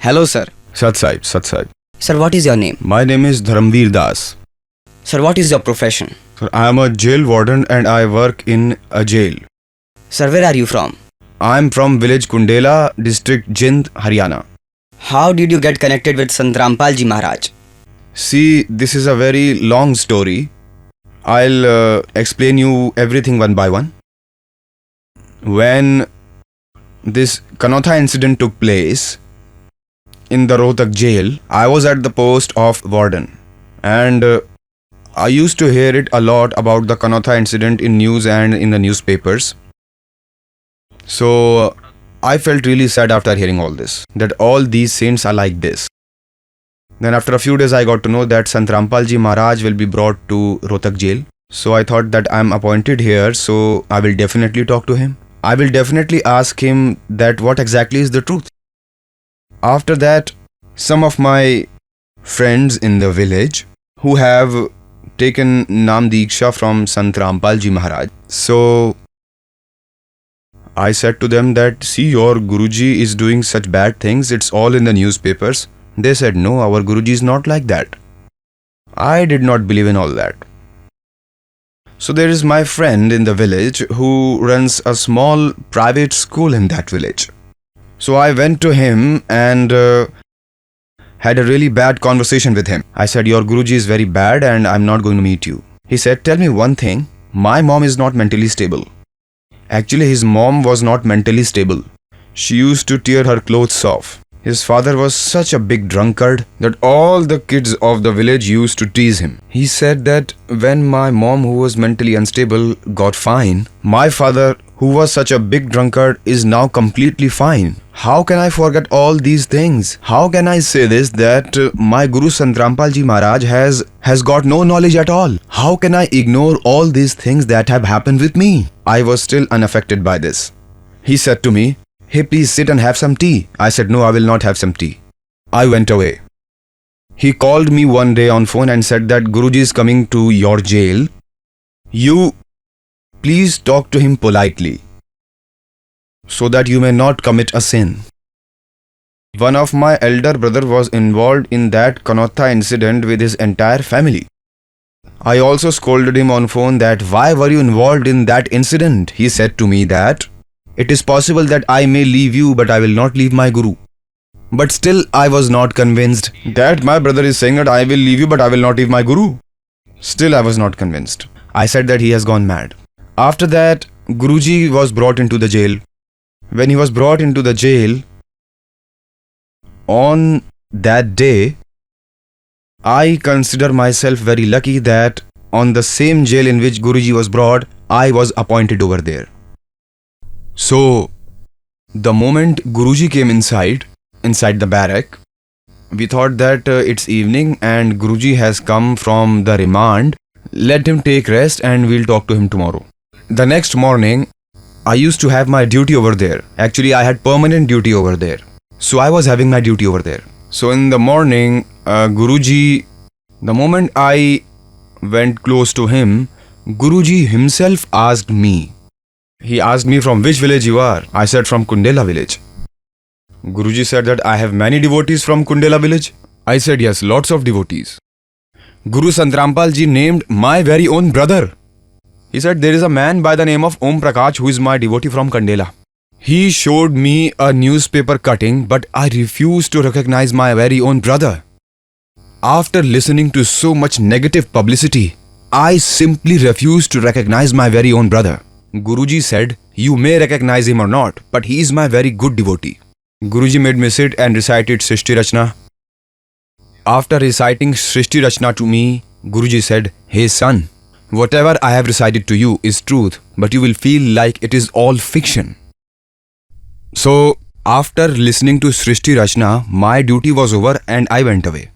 Hello, sir. Sat Sahib. Sir, what is your name? My name is Dharamveer Das. Sir, what is your profession? Sir, I am a jail warden and I work in a jail. Sir, where are you from? I am from village Kundela, district Jind, Haryana. How did you get connected with Sant Rampal Ji Maharaj? See, this is a very long story. I'll explain you everything one by one. When this Kanotha incident took place in the Rohtak jail, I was at the post of warden, and I used to hear it a lot about the Kanotha incident in news and in the newspapers. So I felt really sad after hearing all this, that all these saints are like this. Then after a few days I got to know that Sant Rampal Ji Maharaj will be brought to Rohtak jail. So I thought that I am appointed here, so I will definitely talk to him. I will definitely ask him that what exactly is the truth. After that, some of my friends in the village who have taken Nam Diksha from Sant Rampal Ji Maharaj, so I said to them that, see, your Guruji is doing such bad things, it's all in the newspapers. They said, no, our Guruji is not like that. I did not believe in all that. So there is my friend in the village who runs a small private school in that village. So I went to him and had a really bad conversation with him. I said, your Guruji is very bad and I'm not going to meet you. He said, tell me one thing, my mom is not mentally stable. Actually, his mom was not mentally stable. She used to tear her clothes off. His father was such a big drunkard that all the kids of the village used to tease him. He said that when my mom, who was mentally unstable, got fine, my father, who was such a big drunkard, is now completely fine. How can I forget all these things? How can I say this, that my Guru Sant Rampal Ji Maharaj has got no knowledge at all? How can I ignore all these things that have happened with me? I was still unaffected by this. He said to me, hey, please sit and have some tea. I said, no, I will not have some tea. I went away. He called me one day on phone and said that Guruji is coming to your jail. You please talk to him politely, so that you may not commit a sin. One of my elder brother was involved in that Kanotha incident with his entire family. I also scolded him on phone that why were you involved in that incident? He said to me that it is possible that I may leave you, but I will not leave my Guru. But still I was not convinced that my brother is saying that I will leave you, but I will not leave my Guru. Still I was not convinced. I said that he has gone mad. After that, Guruji was brought into the jail. When he was brought into the jail, on that day, I consider myself very lucky that on the same jail in which Guruji was brought, I was appointed over there. So, the moment Guruji came inside the barrack, we thought that it's evening and Guruji has come from the remand. Let him take rest and we'll talk to him tomorrow. The next morning, I used to have my duty over there. Actually, I had permanent duty over there. So I was having my duty over there. So in the morning, Guruji, the moment I went close to him, Guruji himself asked me. He asked me from which village you are. I said from Kundela village. Guruji said that I have many devotees from Kundela village. I said yes, lots of devotees. Guru Sant Rampal Ji named my very own brother. He said there is a man by the name of Om Prakash who is my devotee from Kandela. He showed me a newspaper cutting, but I refused to recognize my very own brother. After listening to so much negative publicity, I simply refused to recognize my very own brother. Guruji said, you may recognize him or not, but he is my very good devotee. Guruji made me sit and recited Srishti Rachna. After reciting Srishti Rachna to me, Guruji said, hey son, whatever I have recited to you is truth, but you will feel like it is all fiction. So, after listening to Srishti Rachna, my duty was over and I went away.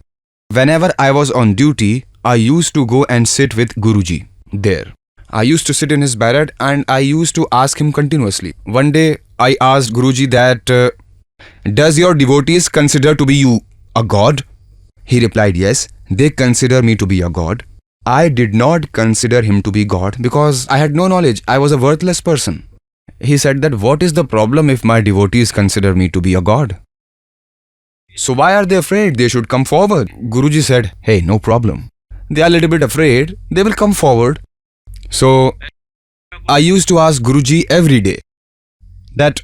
Whenever I was on duty, I used to go and sit with Guruji there. I used to sit in his barrack and I used to ask him continuously. One day, I asked Guruji that, does your devotees consider to be you a god? He replied, yes, they consider me to be a god. I did not consider him to be God because I had no knowledge. I was a worthless person. He said that what is the problem if my devotees consider me to be a god? So why are they afraid? They should come forward. Guruji said, hey, no problem. They are a little bit afraid. They will come forward. So I used to ask Guruji every day that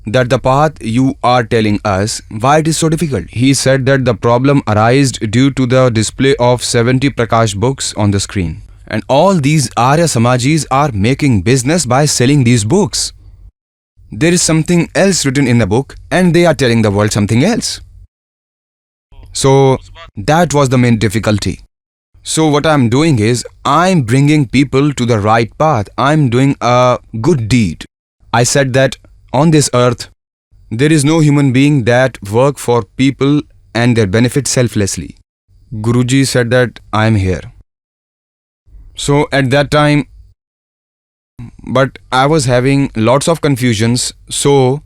the path you are telling us, why it is so difficult. He said that the problem arised due to the display of 70 Prakash books on the screen. And all these Arya Samajis are making business by selling these books. There is something else written in the book and they are telling the world something else. So that was the main difficulty. So what I'm doing is, I'm bringing people to the right path. I'm doing a good deed. I said that on this earth, there is no human being that work for people and their benefit selflessly. Guruji said that I am here. So at that time, but I was having lots of confusions, so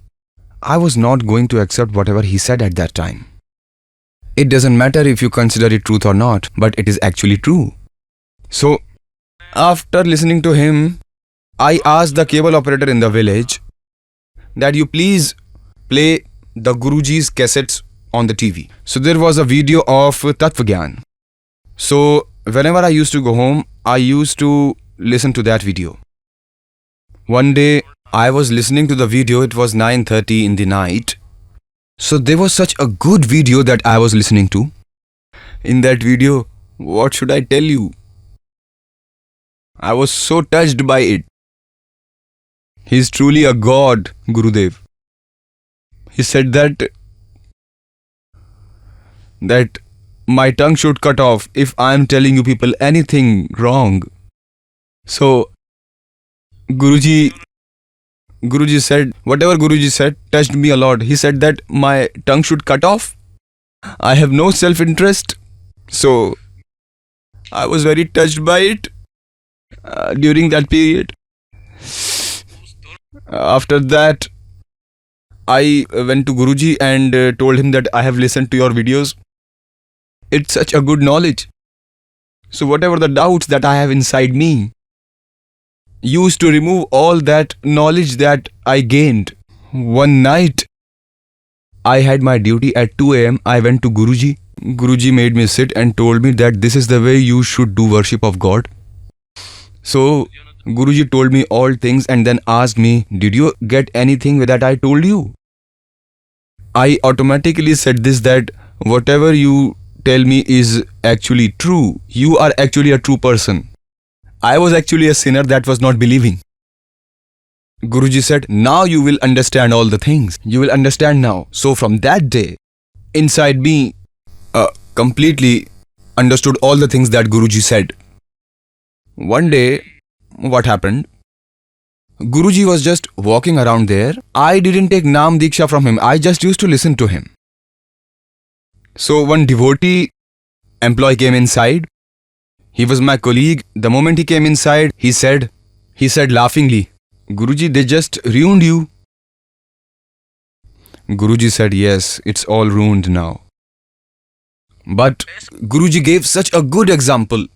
I was not going to accept whatever he said at that time. It doesn't matter if you consider it truth or not, but it is actually true. So after listening to him, I asked the cable operator in the village that you please play the Guruji's cassettes on the TV. So there was a video of Tattva Gyan. So whenever I used to go home, I used to listen to that video. One day I was listening to the video, it was 9:30 in the night. So there was such a good video that I was listening to. In that video, what should I tell you? I was so touched by it. He is truly a god, Gurudev. He said that my tongue should cut off if I am telling you people anything wrong. So Guruji said, whatever Guruji said touched me a lot. He said that my tongue should cut off. I have no self-interest. So I was very touched by it during that period. After that, I went to Guruji and told him that I have listened to your videos. It's such a good knowledge. So whatever the doubts that I have inside me, used to remove all that knowledge that I gained. One night, I had my duty at 2 a.m. I went to Guruji. Guruji made me sit and told me that this is the way you should do worship of God. So Guruji told me all things and then asked me, did you get anything that I told you? I automatically said this, that whatever you tell me is actually true. You are actually a true person. I was actually a sinner that was not believing. Guruji said, now you will understand all the things. You will understand now. So from that day, inside me, completely understood all the things that Guruji said. One day, what happened? Guruji was just walking around there. I didn't take Naam Diksha from him. I just used to listen to him. So one devotee employee came inside. He was my colleague. The moment he came inside, he said laughingly, Guruji, they just ruined you. Guruji said, yes, it's all ruined now. But Guruji gave such a good example,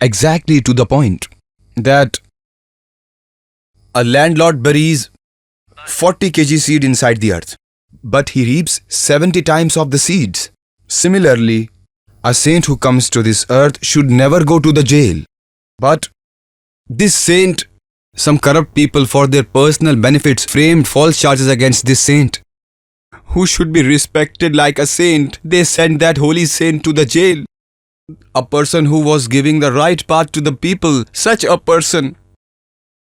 exactly to the point, that a landlord buries 40 kg seed inside the earth, but he reaps 70 times of the seeds. Similarly, a saint who comes to this earth should never go to the jail. But this saint, some corrupt people for their personal benefits framed false charges against this saint, who should be respected like a saint. They sent that holy saint to the jail. A person who was giving the right path to the people, such a person,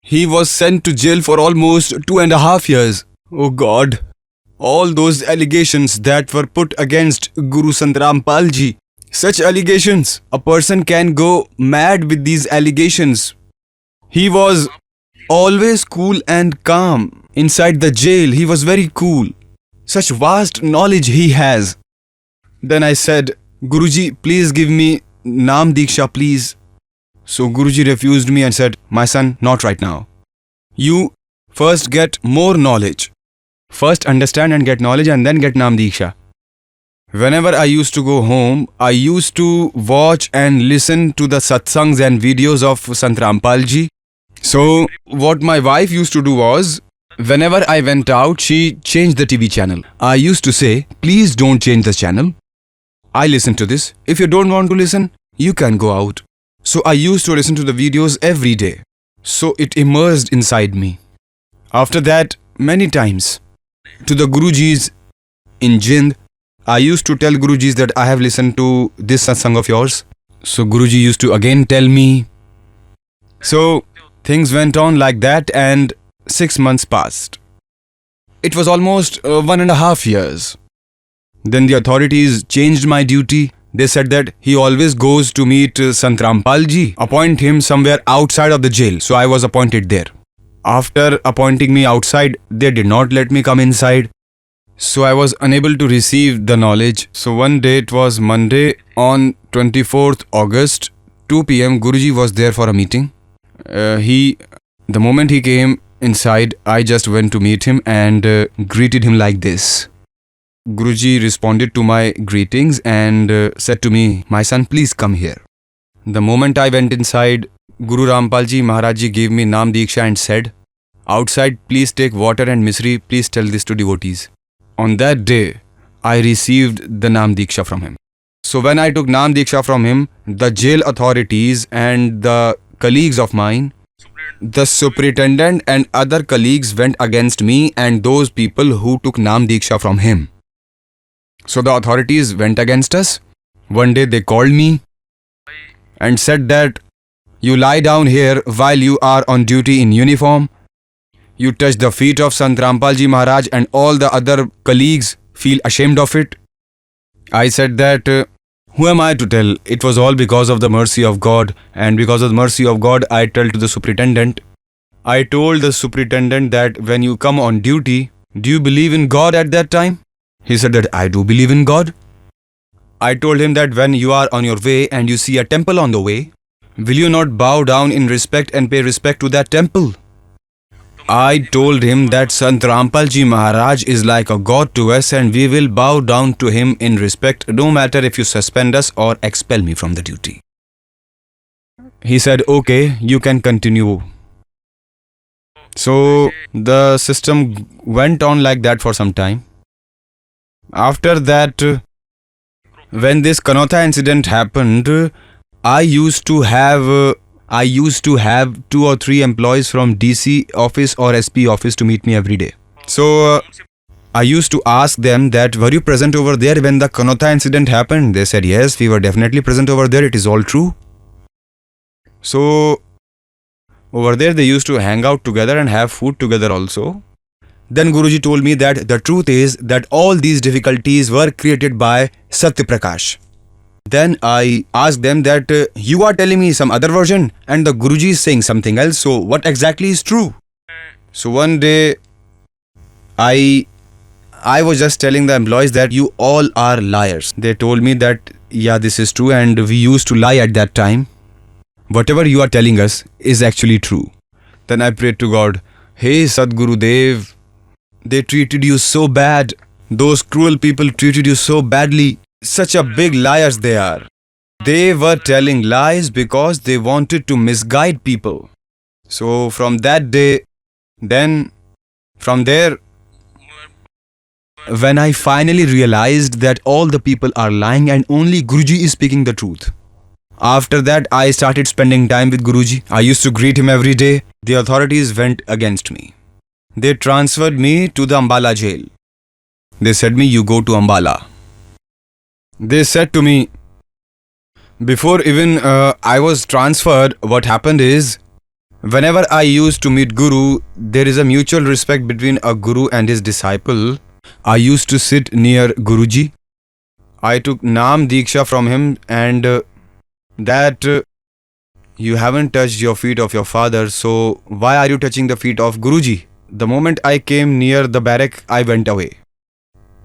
he was sent to jail for almost 2.5 years. Oh God! All those allegations that were put against Guru Sant Rampal Ji, such allegations, a person can go mad with these allegations. He was always cool and calm. Inside the jail, he was very cool. Such vast knowledge he has. Then I said, Guruji, please give me Naam Diksha, please. So Guruji refused me and said, my son, not right now. You first get more knowledge. First understand and get knowledge and then get Naam Diksha. Whenever I used to go home, I used to watch and listen to the satsangs and videos of Sant Rampal Ji. So what my wife used to do was, Whenever I went out, she changed the TV channel. I used to say, please don't change the channel. I listened to this. If you don't want to listen, you can go out. So I used to listen to the videos every day. So it immersed inside me. After that, many times, to the Gurujis in Jind, I used to tell Gurujis that I have listened to this satsang of yours. So Guruji used to again tell me. So things went on like that and 6 months passed. It was almost 1.5 years. Then the authorities changed my duty. They said that he always goes to meet Sant Rampal ji. Appoint him somewhere outside of the jail. So I was appointed there. After appointing me outside, they did not let me come inside. So I was unable to receive the knowledge. So one day, it was Monday, on 24th August, 2 p.m. Guruji was there for a meeting. The moment he came inside, I just went to meet him and greeted him like this. Guruji responded to my greetings and said to me, "My son, please come here." The moment I went inside, Guru Rampal ji Maharaj ji gave me Naam Diksha and said, "Outside, please take water and misri, please tell this to devotees." On that day, I received the Naam Diksha from him. So when I took Naam Diksha from him, the jail authorities and the colleagues of mine, the superintendent and other colleagues went against me and those people who took Naam Diksha from him. So the authorities went against us. One day they called me and said that you lie down here while you are on duty in uniform. You touch the feet of Sant Rampal ji Maharaj and all the other colleagues feel ashamed of it. I said that, who am I to tell? It was all because of the mercy of God, and because of the mercy of God, I told to the superintendent. I told the superintendent that when you come on duty, do you believe in God at that time? He said that I do believe in God. I told him that when you are on your way and you see a temple on the way, will you not bow down in respect and pay respect to that temple? I told him that Sant Rampal ji Maharaj is like a god to us and we will bow down to him in respect no matter if you suspend us or expel me from the duty. He said, okay, you can continue. So the system went on like that for some time. After that, when this Kanotha incident happened, I used to have 2 or 3 employees from DC office or SP office to meet me every day. So I used to ask them that, were you present over there when the Kanotha incident happened? They said, yes, we were definitely present over there. It is all true. So over there they used to hang out together and have food together also. Then Guruji told me that the truth is that all these difficulties were created by Satya Prakash. Then I asked them that you are telling me some other version and the Guruji is saying something else. So what exactly is true? So one day I was just telling the employees that you all are liars. They told me that yeah, this is true and we used to lie at that time. Whatever you are telling us is actually true. Then I prayed to God, hey Sadguru Dev, they treated you so bad. Those cruel people treated you so badly. Such a big liars they are. They were telling lies because they wanted to misguide people. So from that day, then from there, when I finally realized that all the people are lying and only Guruji is speaking the truth. After that, I started spending time with Guruji. I used to greet him every day. The authorities went against me. They transferred me to the Ambala jail. They said me, you go to Ambala. They said to me, before even I was transferred, what happened is, whenever I used to meet Guru, there is a mutual respect between a Guru and his disciple. I used to sit near Guruji. I took Naam Diksha from him and that you haven't touched your feet of your father, so why are you touching the feet of Guruji? The moment I came near the barrack, I went away.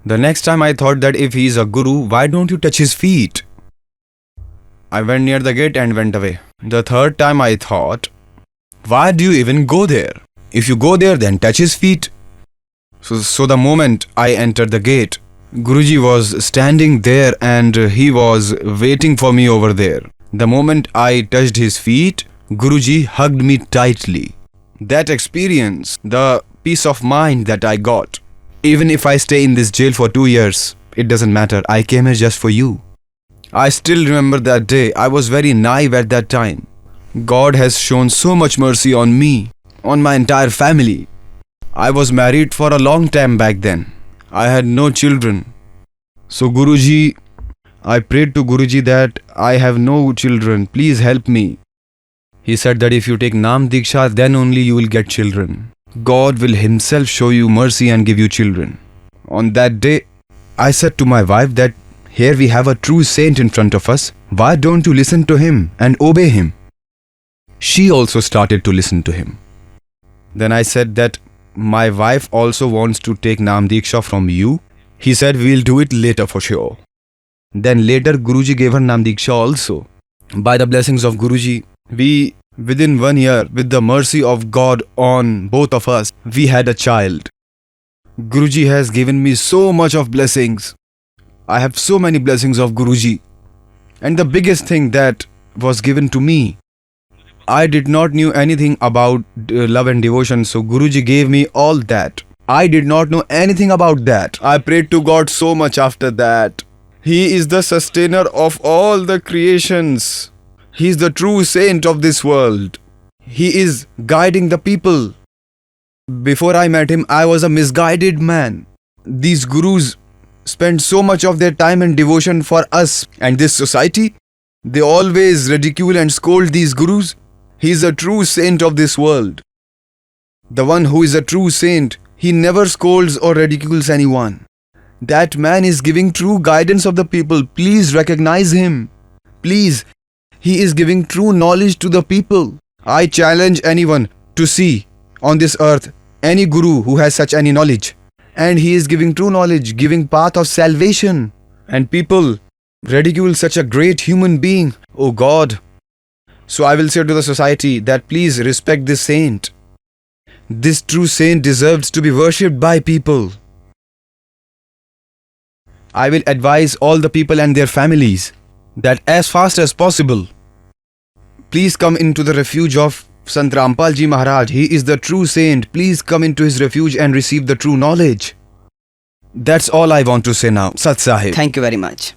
The next time I thought that if he is a Guru, why don't you touch his feet? I went near the gate and went away. The third time I thought, why do you even go there? If you go there, then touch his feet. So the moment I entered the gate, Guruji was standing there and he was waiting for me over there. The moment I touched his feet, Guruji hugged me tightly. That experience, the peace of mind that I got. Even if I stay in this jail for 2 years, it doesn't matter. I came here just for you. I still remember that day. I was very naive at that time. God has shown so much mercy on me, on my entire family. I was married for a long time back then. I had no children. So Guruji, I prayed to Guruji that I have no children. Please help me. He said that if you take Nam Diksha, then only you will get children. God will himself show you mercy and give you children. On that day, I said to my wife that here we have a true saint in front of us. Why don't you listen to him and obey him? She also started to listen to him. Then I said that my wife also wants to take Nam Diksha from you. He said we'll do it later for sure. Then later Guruji gave her Nam Diksha also. By the blessings of Guruji, within 1 year, with the mercy of God on both of us, we had a child. Guruji has given me so much of blessings. I have so many blessings of Guruji. And the biggest thing that was given to me, I did not knew anything about love and devotion, so Guruji gave me all that. I did not know anything about that. I prayed to God so much after that. He is the sustainer of all the creations. He is the true saint of this world. He is guiding the people. Before I met him, I was a misguided man. These gurus spend so much of their time and devotion for us and this society. They always ridicule and scold these gurus. He is a true saint of this world. The one who is a true saint, he never scolds or ridicules anyone. That man is giving true guidance of the people. Please recognize him. Please. He is giving true knowledge to the people. I challenge anyone to see on this earth any guru who has such any knowledge. And he is giving true knowledge, giving path of salvation. And people ridicule such a great human being. Oh God. So I will say to the society that please respect this saint. This true saint deserves to be worshipped by people. I will advise all the people and their families that as fast as possible, please come into the refuge of Sant Rampal Ji Maharaj. He is the true saint. Please come into his refuge and receive the true knowledge. That's all I want to say now. Sat Sahib. Thank you very much.